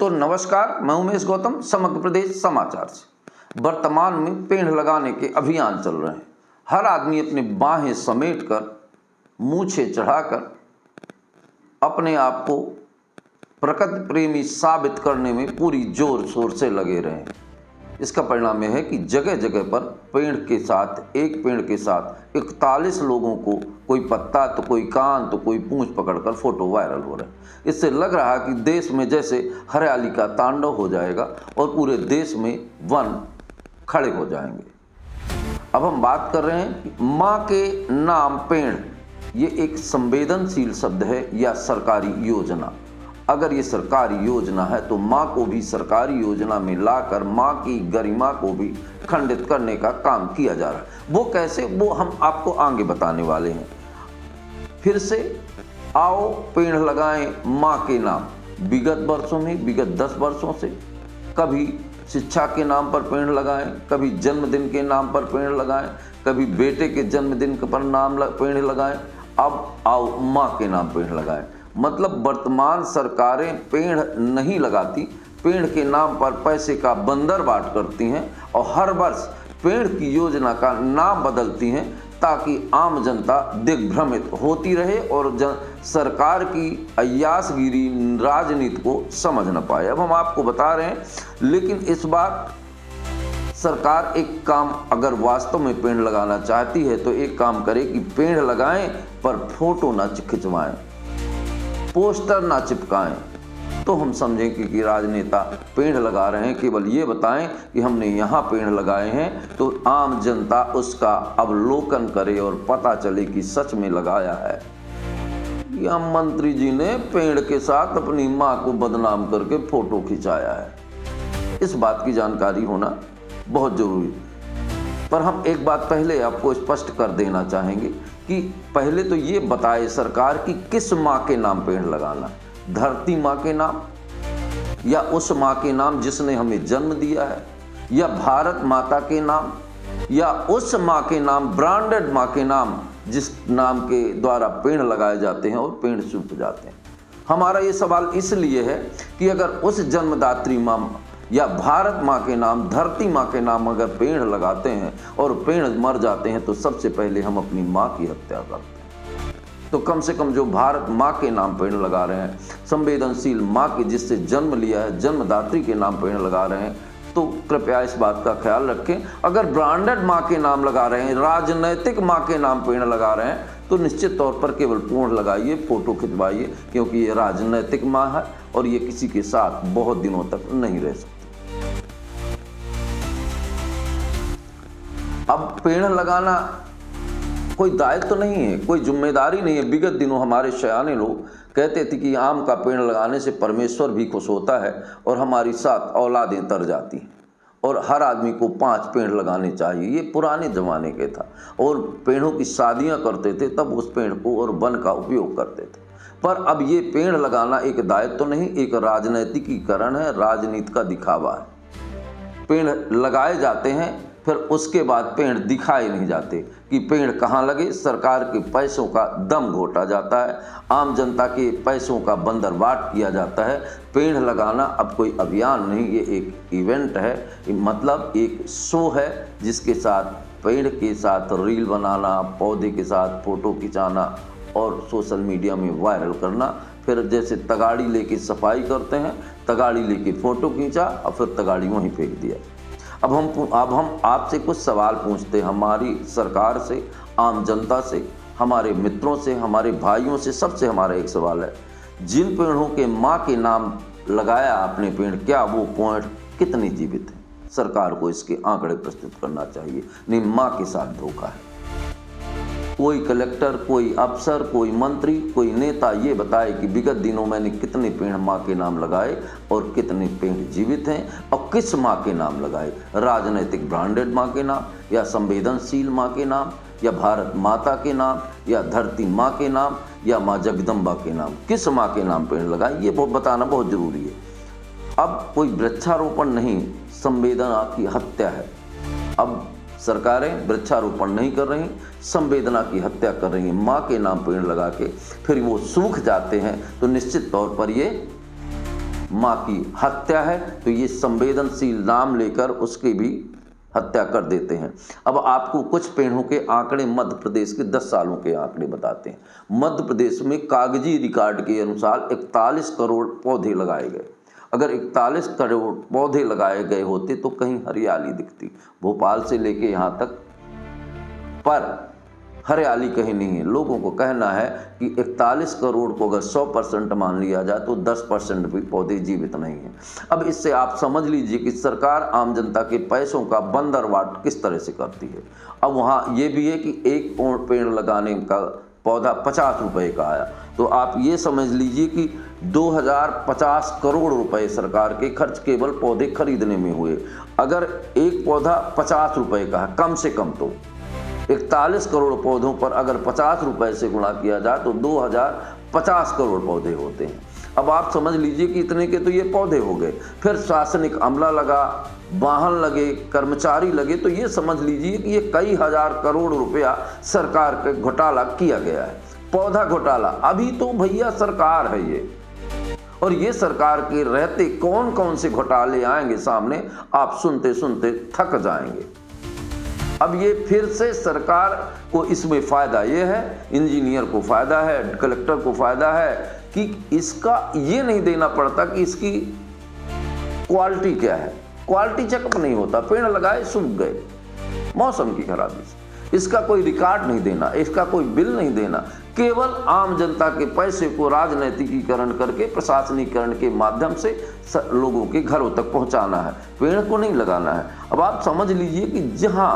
दोस्तों नमस्कार, मैं उमेश गौतम समग्र प्रदेश समाचार से। वर्तमान में पेड़ लगाने के अभियान चल रहे हैं। हर आदमी अपनी बाहें समेटकर, मूछें चढ़ाकर अपने आप को प्रकृति प्रेमी साबित करने में पूरी जोर शोर से लगे रहे हैं। इसका परिणाम यह है कि जगह जगह पर एक पेड़ के साथ 41 लोगों को कोई पत्ता तो कोई कान तो कोई पूंछ पकड़कर फोटो वायरल हो रहे हैं। इससे लग रहा है कि देश में जैसे हरियाली का तांडव हो जाएगा और पूरे देश में वन खड़े हो जाएंगे। अब हम बात कर रहे हैं कि माँ के नाम पेड़, ये एक संवेदनशील शब्द है या सरकारी योजना। अगर ये सरकारी योजना है तो माँ को भी सरकारी योजना में लाकर माँ की गरिमा को भी खंडित करने का काम किया जा रहा है। वो कैसे, वो हम आपको आगे बताने वाले हैं। फिर से आओ पेड़ लगाएं माँ के नाम। विगत वर्षों में, विगत 10 वर्षों से कभी शिक्षा के नाम पर पेड़ लगाएं, कभी जन्मदिन के नाम पर पेड़ लगाएं, कभी बेटे के जन्मदिन पर पेड़ लगाएं। अब आओ माँ के नाम पेड़ लगाएं। मतलब वर्तमान सरकारें पेड़ नहीं लगाती, पेड़ के नाम पर पैसे का बंदरबाट करती हैं और हर वर्ष पेड़ की योजना का नाम बदलती हैं ताकि आम जनता दिग्भ्रमित होती रहे और सरकार की अय्यासगिरी राजनीति को समझ न पाए। अब हम आपको बता रहे हैं, लेकिन इस बार सरकार एक काम अगर वास्तव में पेड़ लगाना चाहती है तो एक काम करे कि पेड़ लगाएं पर फोटो ना खिंचवाएं, पोस्टर ना चिपकाएं, तो हम समझें कि राजनेता पेड़ लगा रहे हैं। केवल ये बताएं कि हमने यहाँ पेड़ लगाए हैं तो आम जनता उसका अवलोकन करे और पता चले कि सच में लगाया है। या मंत्री जी ने पेड़ के साथ अपनी माँ को बदनाम करके फोटो खिंचाया है। इस बात की जानकारी होना बहुत जरूरी है। पर हम एक बात पहले आपको स्पष्ट कर देना चाहेंगे कि पहले तो ये बताए सरकार कि किस माँ के नाम पेड़ लगाना, धरती माँ के नाम या उस माँ के नाम जिसने हमें जन्म दिया है, या भारत माता के नाम, या उस माँ के नाम, ब्रांडेड माँ के नाम जिस नाम के द्वारा पेड़ लगाए जाते हैं और पेड़ सूख जाते हैं। हमारा ये सवाल इसलिए है कि अगर उस जन्मदात्री माँ या भारत माँ के नाम, धरती माँ के नाम अगर पेड़ लगाते हैं और पेड़ मर जाते हैं तो सबसे पहले हम अपनी माँ की हत्या करते हैं। तो कम से कम जो भारत माँ के नाम पेड़ लगा रहे हैं, संवेदनशील माँ के जिससे जन्म लिया है, जन्मदात्री के नाम पेड़ लगा रहे हैं, तो कृपया इस बात का ख्याल रखें। अगर ब्रांडेड माँ के नाम लगा रहे हैं, राजनैतिक माँ के नाम पेड़ लगा रहे हैं, तो निश्चित तौर पर केवल पूर्ण लगाइए, फोटो खिंचवाइए, क्योंकि ये राजनैतिक माँ है और ये किसी के साथ बहुत दिनों तक नहीं रह सकती। अब पेड़ लगाना कोई दायित्व तो नहीं है, कोई जिम्मेदारी नहीं है। विगत दिनों हमारे शयाने लोग कहते थे कि आम का पेड़ लगाने से परमेश्वर भी खुश होता है और हमारी 7 औलादें तर जाती हैं और हर आदमी को 5 पेड़ लगाने चाहिए। ये पुराने ज़माने के था और पेड़ों की शादियां करते थे, तब उस पेड़ को और वन का उपयोग करते थे। पर अब ये पेड़ लगाना एक दायित्व तो नहीं, एक राजनैतिकीकरण है, राजनीति का दिखावा है। पेड़ लगाए जाते हैं, फिर उसके बाद पेड़ दिखाए नहीं जाते कि पेड़ कहाँ लगे। सरकार के पैसों का दम घोटा जाता है, आम जनता के पैसों का बंदरबाट किया जाता है। पेड़ लगाना अब कोई अभियान नहीं, ये एक इवेंट है, मतलब एक शो है जिसके साथ पेड़ के साथ रील बनाना, पौधे के साथ फोटो खिंचाना और सोशल मीडिया में वायरल करना। फिर जैसे तगाड़ी लेके सफाई करते हैं, तगाड़ी लेके फोटो खींचा और फिर तगाड़ी वहीं फेंक दिया। अब हम आपसे कुछ सवाल पूछते हैं, हमारी सरकार से, आम जनता से, हमारे मित्रों से, हमारे भाइयों से, सबसे हमारा एक सवाल है, जिन पेड़ों के माँ के नाम लगाया आपने पेड़, क्या वो पॉइंट कितने जीवित हैं? सरकार को इसके आंकड़े प्रस्तुत करना चाहिए। नहीं, माँ के साथ धोखा है। कोई कलेक्टर, कोई अफसर, कोई मंत्री, कोई नेता ये बताए कि विगत दिनों मैंने कितने पेड़ माँ के नाम लगाए और कितने पेड़ जीवित हैं और किस माँ के नाम लगाए, राजनैतिक ब्रांडेड माँ के नाम, या संवेदनशील माँ के नाम, या भारत माता के नाम, या धरती माँ के नाम, या माँ जगदम्बा के नाम, किस माँ के नाम पेड़ लगाए, ये बताना बहुत जरूरी है। अब कोई वृक्षारोपण नहीं, संवेदना की हत्या है। अब सरकारें वृक्षारोपण नहीं कर रही, संवेदना की हत्या कर रही हैं। माँ के नाम पेड़ लगा के फिर वो सूख जाते हैं तो निश्चित तौर पर ये माँ की हत्या है तो ये संवेदनशील नाम लेकर उसकी भी हत्या कर देते हैं। अब आपको कुछ पेड़ों के आंकड़े मध्य प्रदेश के 10 सालों के आंकड़े बताते हैं। मध्य प्रदेश में कागजी रिकॉर्ड के अनुसार 41 करोड़ पौधे लगाए गए। अगर 41 करोड़ पौधे लगाए गए होते तो कहीं हरियाली दिखती, भोपाल से लेके यहाँ तक, पर हरियाली कहीं नहीं है। लोगों को कहना है कि 41 करोड़ को अगर 100% मान लिया जाए तो 10% भी पौधे जीवित नहीं हैं। अब इससे आप समझ लीजिए कि सरकार आम जनता के पैसों का बंदरवाट किस तरह से करती है। अब वहाँ ये भी है कि एक पेड़ लगाने का पौधा 50 रुपये का आया, तो आप ये समझ लीजिए कि 2050 करोड़ रुपए सरकार के खर्च केवल पौधे खरीदने में हुए। अगर एक पौधा 50 रुपये का है कम से कम, तो 41 करोड़ पौधों पर अगर 50 रुपए से गुणा किया जाए तो 2050 करोड़ पौधे होते हैं। अब आप समझ लीजिए कि इतने के तो ये पौधे हो गए, फिर शासनिक अमला लगा, वाहन लगे, कर्मचारी लगे, तो ये समझ लीजिए कि ये कई हजार करोड़ रुपया सरकार के घोटाला किया गया है। पौधा घोटाला, अभी तो भैया सरकार है ये, और ये सरकार के रहते कौन कौन से घोटाले आएंगे सामने, आप सुनते सुनते थक जाएंगे। अब ये फिर से सरकार को इसमें फ़ायदा ये है, इंजीनियर को फ़ायदा है, कलेक्टर को फ़ायदा है कि इसका ये नहीं देना पड़ता कि इसकी क्वालिटी क्या है। क्वालिटी चेकअप नहीं होता, पेड़ लगाए सूख गए मौसम की खराबी से, इसका कोई रिकॉर्ड नहीं देना, इसका कोई बिल नहीं देना, केवल आम जनता के पैसे को राजनैतिकीकरण करके प्रशासनिकरण के माध्यम से लोगों के घरों तक पहुंचाना है, पेड़ को नहीं लगाना है। अब आप समझ लीजिए कि जहां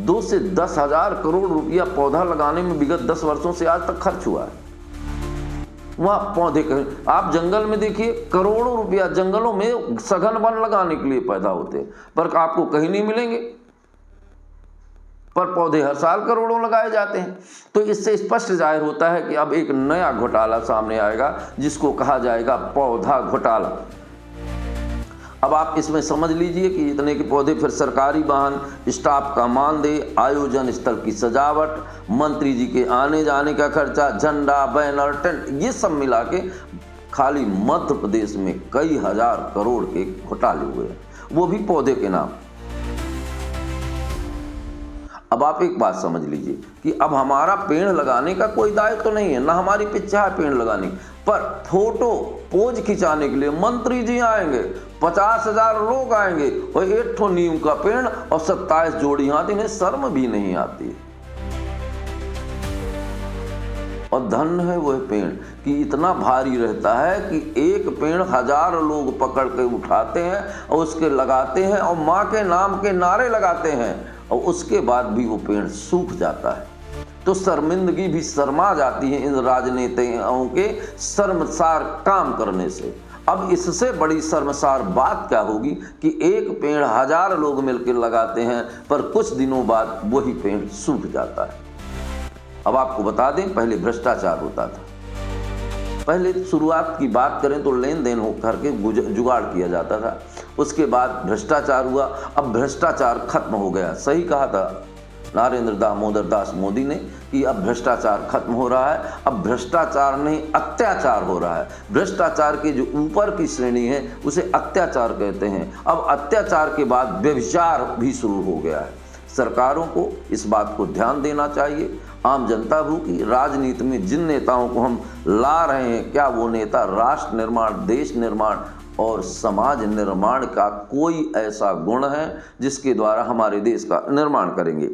2 से 10 हजार करोड़ रुपया पौधा लगाने में विगत 10 वर्षों से आज तक खर्च हुआ है, वहां पौधे कहीं, आप जंगल में देखिए करोड़ों रुपया जंगलों में सघन वन लगाने के लिए पैदा होते हैं, पर आपको कहीं नहीं मिलेंगे, पर पौधे हर साल करोड़ों लगाए जाते हैं। तो इससे स्पष्ट जाहिर होता है कि अब एक नया घोटाला सामने आएगा जिसको कहा जाएगा पौधा घोटाला। अब आप इसमें समझ लीजिए कि इतने के पौधे, फिर सरकारी वाहन, स्टाफ का मानदेय, आयोजन स्थल की सजावट, मंत्री जी के आने जाने का खर्चा, झंडा, बैनर, टेंट, ये सब मिला के खाली मध्य प्रदेश में कई हजार करोड़ के घोटाले हुए हैं, वो भी पौधे के नाम। अब आप एक बात समझ लीजिए कि अब हमारा पेड़ लगाने का कोई दायित्व तो नहीं है, ना हमारी इच्छा है पेड़ लगाने, पर फोटो पोज खिंचाने के लिए मंत्री जी आएंगे, 50,000 लोग आएंगे और 1 नीम का पेड़ और 27 जोड़ी हाथ, इन्हें शर्म भी नहीं आती। और धन है वह पेड़ कि इतना भारी रहता है कि एक पेड़ 1000 लोग पकड़ के उठाते हैं और उसके लगाते हैं और माँ के नाम के नारे लगाते हैं, और उसके बाद भी वो पेड़ सूख जाता है। तो शर्मिंदगी भी शर्मा जाती है इन राजनेताओं के शर्मसार काम करने से। अब इससे बड़ी शर्मसार बात क्या होगी कि एक पेड़ 1000 लोग मिलकर लगाते हैं, पर कुछ दिनों बाद वही पेड़ सूख जाता है। अब आपको बता दें, पहले भ्रष्टाचार होता था। पहले शुरुआत की बात करें तो लेन देन हो करके जुगाड़ किया जाता था, उसके बाद भ्रष्टाचार हुआ। अब भ्रष्टाचार खत्म हो गया। सही कहा था नरेंद्र दामोदर दास मोदी ने कि अब भ्रष्टाचार खत्म हो रहा है। अब भ्रष्टाचार नहीं, अत्याचार हो रहा है। भ्रष्टाचार की जो ऊपर की श्रेणी है उसे अत्याचार कहते हैं। अब अत्याचार के बाद व्यभिचार भी शुरू हो गया है। सरकारों को इस बात को ध्यान देना चाहिए। आम जनता हो कि राजनीति में जिन नेताओं को हम ला रहे हैं, क्या वो नेता राष्ट्र निर्माण, देश निर्माण और समाज निर्माण का कोई ऐसा गुण है जिसके द्वारा हमारे देश का निर्माण करेंगे।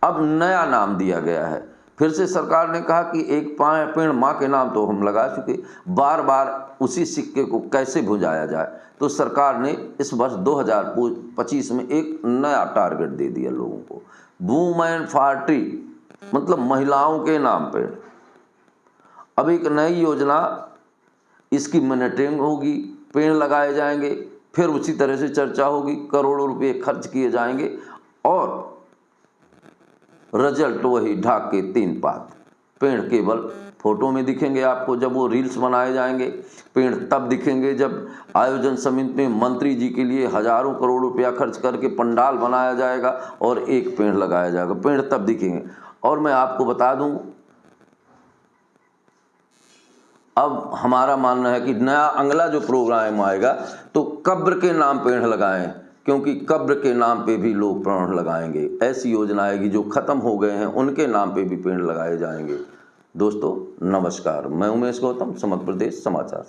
अब नया नाम दिया गया है। फिर से सरकार ने कहा कि एक पेड़ माँ के नाम तो हम लगा चुके, बार बार उसी सिक्के को कैसे भुजाया जाए। तो सरकार ने इस वर्ष 2025 में एक नया टारगेट दे दिया लोगों को, वुमेन फॉर ट्री, मतलब महिलाओं के नाम पेड़। अब एक नई योजना, इसकी मॉनिटरिंग होगी, पेड़ लगाए जाएंगे, फिर उसी तरह से चर्चा होगी, करोड़ों रुपए खर्च किए जाएंगे और रिजल्ट वही ढाक के 3 पात। पेड़ केवल फोटो में दिखेंगे आपको जब वो रील्स बनाए जाएंगे, पेड़ तब दिखेंगे जब आयोजन समिति में मंत्री जी के लिए हजारों करोड़ रुपया खर्च करके पंडाल बनाया जाएगा और एक पेड़ लगाया जाएगा, पेड़ तब दिखेंगे। और मैं आपको बता दूं, अब हमारा मानना है कि नया अगला जो प्रोग्राम आएगा तो कब्र के नाम पेड़ लगाएं, क्योंकि कब्र के नाम पे भी लोग पेड़ लगाएंगे। ऐसी योजना आएगी जो ख़त्म हो गए हैं उनके नाम पे भी पेड़ लगाए जाएंगे। दोस्तों नमस्कार, मैं उमेश गौतम, समग्र प्रदेश समाचार।